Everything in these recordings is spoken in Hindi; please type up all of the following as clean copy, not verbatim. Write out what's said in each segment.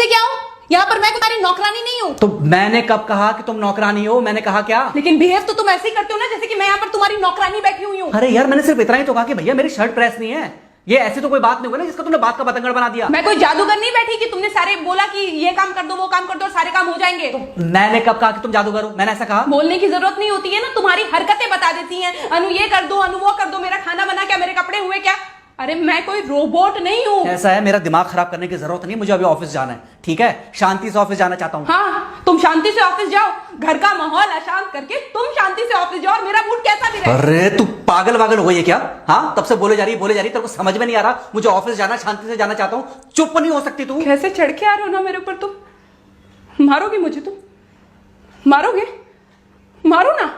इससे क्या हो? यहाँ पर मैं तुम्हारी नौकरानी नहीं हूँ। तो मैंने कब कहा कि तुम नौकरानी हो? मैंने कहा क्या? लेकिन बिहेव तो तुम ऐसे ही करते हो ना जैसे कि मैं यहाँ पर तुम्हारी नौकरानी बैठी हुई हूँ। अरे यार, मैंने सिर्फ इतना ही तो कहा कि भैया मेरी शर्ट प्रेस नहीं है। ये ऐसी तो कोई बात नहीं हुई ना जिसका तुमने बात का बतंगड़ बना दिया। मैं कोई जादूगर नहीं बैठी कि तुमने सारे बोला कि ये काम कर दो वो काम कर दो और सारे काम हो जाएंगे। मैंने कब कहा कि तुम जादूगर हो? मैंने ऐसा कहा? बोलने की जरूरत नहीं होती है ना, तुम्हारी हरकतें बता देती हैं। अनु ये कर दो, अनु वो कर दो, मेरा खाना बना क्या, मेरे कपड़े हुए क्या। अरे मैं कोई रोबोट नहीं हूँ। ऐसा है, मेरा दिमाग खराब करने की जरूरत नहीं, मुझे अभी ऑफिस जाना है। ठीक है, शांति से ऑफिस जाना चाहता हूँ। हाँ, तुम शांति से ऑफिस जाओ, घर का माहौल अशांत करके तुम शांति से ऑफिस जाओ और मेरा मूड कैसा भी रहे। अरे तू पागल वागल हो गई है क्या? हाँ, तब से बोले जा रही तेरे को समझ में नहीं आ रहा? मुझे ऑफिस जाना, शांति से जाना चाहता हूँ। चुप नहीं हो सकती तू? कैसे चढ़ के आ रहे हो ना मेरे ऊपर तुम। मारोगे मुझे? तुम मारोगे? मारो ना,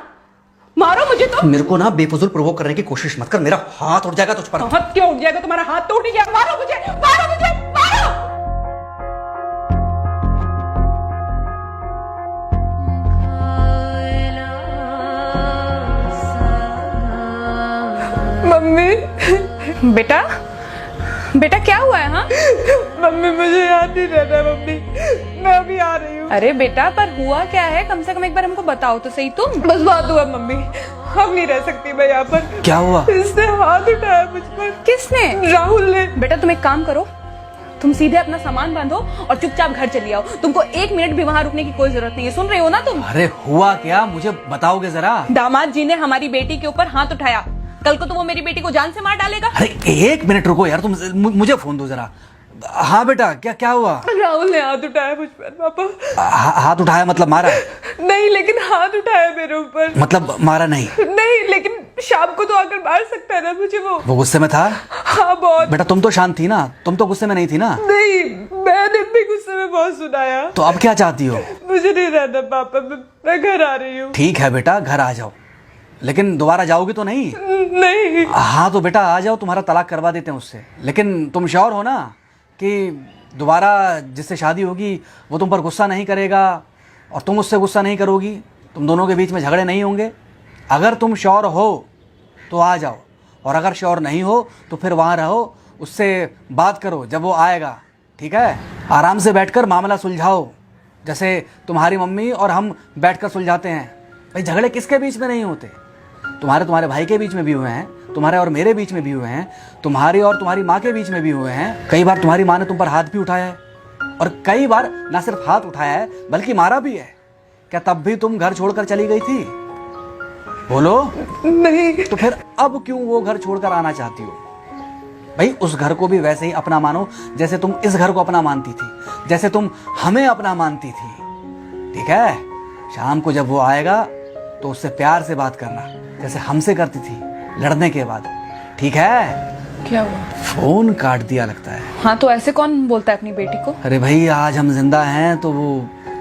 मारो मुझे। तो मेरे को ना बेफजूल प्रोवोक करने की कोशिश मत कर, मेरा हाथ उठ जाएगा तुझ पर। हाथ क्यों उठ जाएगा? तुम्हारा हाथ तो उठ गया। मारो मुझे, मारो मुझे, मारो। मम्मी। बेटा, बेटा क्या हुआ है? हाँ मम्मी मुझे याद नहीं रहता मम्मी, मैं अभी आ रही हूँ। अरे बेटा, पर हुआ क्या है? कम से कम एक बार हमको बताओ तो सही। तुम बस बात हुआ मम्मी, अब नहीं रह सकती मैं यहाँ पर। क्या हुआ? इसने हाथ उठाया मुझ पर। किसने? राहुल ने। बेटा तुम एक काम करो, तुम सीधे अपना सामान बांधो और चुपचाप घर चली आओ। तुमको एक मिनट भी वहाँ रुकने की कोई जरूरत नहीं है। सुन रहे हो ना तुम? अरे हुआ क्या, मुझे बताओगे जरा? दामाद जी ने हमारी बेटी के ऊपर हाथ उठाया। कल को तो वो मेरी बेटी को जान से मार डालेगा। अरे एक मिनट रुको यार, तुम मुझे फोन दो जरा। हाँ बेटा, क्या हुआ? राहुल ने हाथ उठाया मुझ पर पापा। हाथ उठाया मतलब मारा? नहीं, लेकिन हाथ उठाया मेरे ऊपर। मतलब मारा नहीं? नहीं, लेकिन शाम को तो आकर मार सकता है ना मुझे वो गुस्से में था? हाँ बहुत। बेटा तुम तो शांत थी ना, तुम तो गुस्से में नहीं थी ना? नहीं, मैंने भी गुस्से में बहुत सुनाया। तो अब क्या चाहती हो? मुझे नहीं रहना पापा, मैं घर आ रही हूँ। ठीक है बेटा, घर आ जाओ, लेकिन दोबारा जाओगी तो नहीं? नहीं। हाँ तो बेटा आ जाओ, तुम्हारा तलाक करवा देते हैं उससे। लेकिन तुम श्योर हो ना कि दोबारा जिससे शादी होगी वो तुम पर गुस्सा नहीं करेगा और तुम उससे गुस्सा नहीं करोगी? तुम दोनों के बीच में झगड़े नहीं होंगे? अगर तुम श्योर हो तो आ जाओ, और अगर श्योर नहीं हो तो फिर वहाँ रहो, उससे बात करो जब वो आएगा। ठीक है, आराम से बैठकर मामला सुलझाओ, जैसे तुम्हारी मम्मी और हम बैठकर सुलझाते हैं। भाई झगड़े किसके बीच में नहीं होते? तुम्हारे भाई के बीच में भी हुए हैं, तुम्हारे और मेरे बीच में भी हुए हैं, तुम्हारी और तुम्हारी माँ के बीच में भी हुए हैं। कई बार तुम्हारी माँ ने तुम पर हाथ भी उठाया है, और कई बार ना सिर्फ हाथ उठाया है बल्कि मारा भी है। क्या तब भी तुम घर छोड़कर चली गई थी? बोलो। नहीं। तो फिर अब क्यों वो घर छोड़कर आना चाहती हो? भाई उस घर को भी वैसे ही अपना मानो जैसे तुम इस घर को अपना मानती थी, जैसे तुम हमें अपना मानती थी। ठीक है, शाम को जब वो आएगा तो उससे प्यार से बात करना, जैसे हमसे करती थी लड़ने के बाद। ठीक है? क्या हुआ? फोन काट दिया लगता है। हाँ तो ऐसे कौन बोलता है अपनी बेटी को? अरे भाई आज हम जिंदा हैं तो वो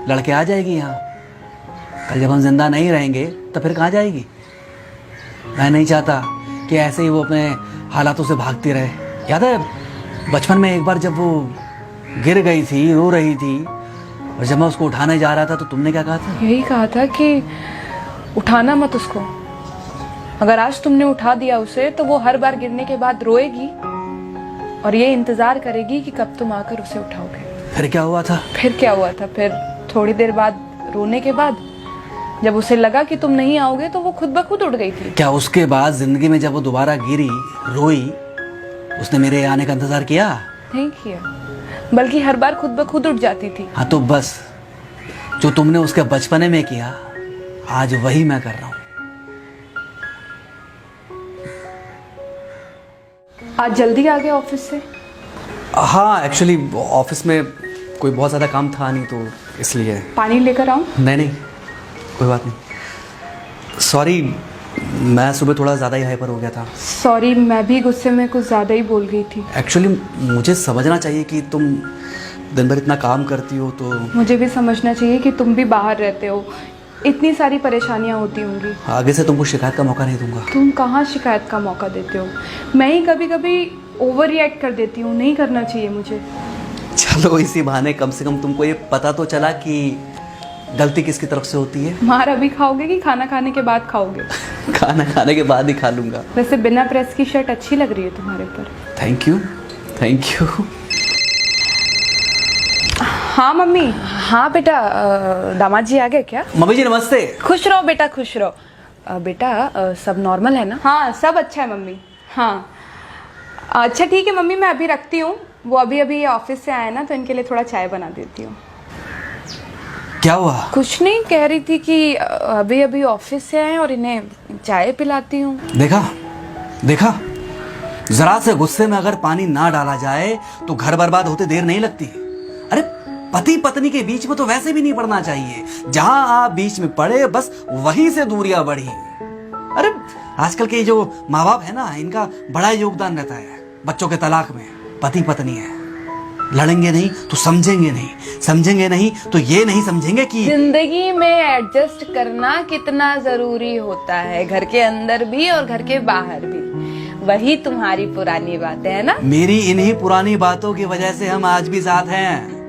लड़के आ जाएगी यहाँ, कल जब हम जिंदा नहीं रहेंगे तो फिर कहाँ जाएगी? मैं नहीं चाहता कि ऐसे ही वो अपने हालातों से भागती रहे। याद है बचपन में एक बार जब वो गिर गई थी, रो रही थी, और जब मैं उसको उठाने जा रहा था तो तुमने क्या कहा था? यही कहा था कि उठाना मत उसको। अगर आज तुमने उठा दिया उसे तो वो हर बार गिरने के बाद रोएगी और ये इंतजार करेगी कि कब तुम आकर उसे उठाओगे। फिर क्या हुआ था? फिर क्या हुआ था? फिर थोड़ी देर बाद रोने के बाद जब उसे लगा कि तुम नहीं आओगे तो वो खुद ब खुद उठ गई थी। क्या उसके बाद जिंदगी में जब वो दोबारा गिरी, रोई, उसने मेरे आने का इंतजार किया? नहीं किया, बल्कि हर बार खुद ब खुद उठ जाती थी। हाँ तो बस जो तुमने उसके बचपने में किया आज वही मैं कर रहा हूँ। आज जल्दी आ गए ऑफिस से? हाँ एक्चुअली ऑफिस में कोई बहुत ज़्यादा काम था नहीं तो इसलिए। पानी लेकर आऊं? नहीं कोई बात नहीं, सॉरी मैं सुबह थोड़ा ज़्यादा ही हाइपर हो गया था। सॉरी, मैं भी गुस्से में कुछ ज़्यादा ही बोल गई थी। एक्चुअली मुझे समझना चाहिए कि तुम दिन भर इतना काम करती हो तो मुझे भी समझना चाहिए कि तुम भी बाहर रहते हो, इतनी सारी परेशानियां होती होंगी। आगे से तुमको शिकायत का मौका नहीं दूंगा। तुम कहाँ शिकायत का मौका देते हो? मैं ही कभी कभी ओवर रिएक्ट कर देती हूँ, नहीं करना चाहिए मुझे। चलो इसी बहाने कम से कम तुमको ये पता तो चला कि गलती किसकी तरफ से होती है। मार अभी खाओगे कि खाना खाने के बाद खाओगे? खाना खाने के बाद ही खा लूंगा। वैसे बिना प्रेस की शर्ट अच्छी लग रही है तुम्हारे पर। Thank you. हाँ मम्मी। हाँ बेटा, दामाद जी आ गए क्या? मम्मी जी नमस्ते। खुश रहो बेटा, खुश रहो। बेटा सब नॉर्मल है ना? हाँ सब अच्छा है मम्मी। हाँ अच्छा ठीक है मम्मी, मैं अभी रखती हूँ। वो अभी अभी ऑफिस से आए ना, तो इनके लिए थोड़ा चाय बना देती हूँ। क्या हुआ? कुछ नहीं, कह रही थी कि अभी अभी ऑफिस से आए और इन्हें चाय पिलाती हूँ। देखा देखा, जरा से गुस्से में अगर पानी ना डाला जाए तो घर बर्बाद होते देर नहीं लगती। अरे पति पत्नी के बीच में तो वैसे भी नहीं पड़ना चाहिए। जहां आप बीच में पड़े बस वहीं से दूरियां बढ़ी। अरे आजकल के जो माँ बाप है ना, इनका बड़ा योगदान रहता है बच्चों के तलाक में। पति पत्नी है, लड़ेंगे नहीं तो समझेंगे नहीं, समझेंगे नहीं तो ये नहीं समझेंगे कि जिंदगी में एडजस्ट करना कितना जरूरी होता है, घर के अंदर भी और घर के बाहर भी। वही तुम्हारी पुरानी बातें है ना। मेरी इन्हीं पुरानी बातों की वजह से हम आज भी साथ हैं।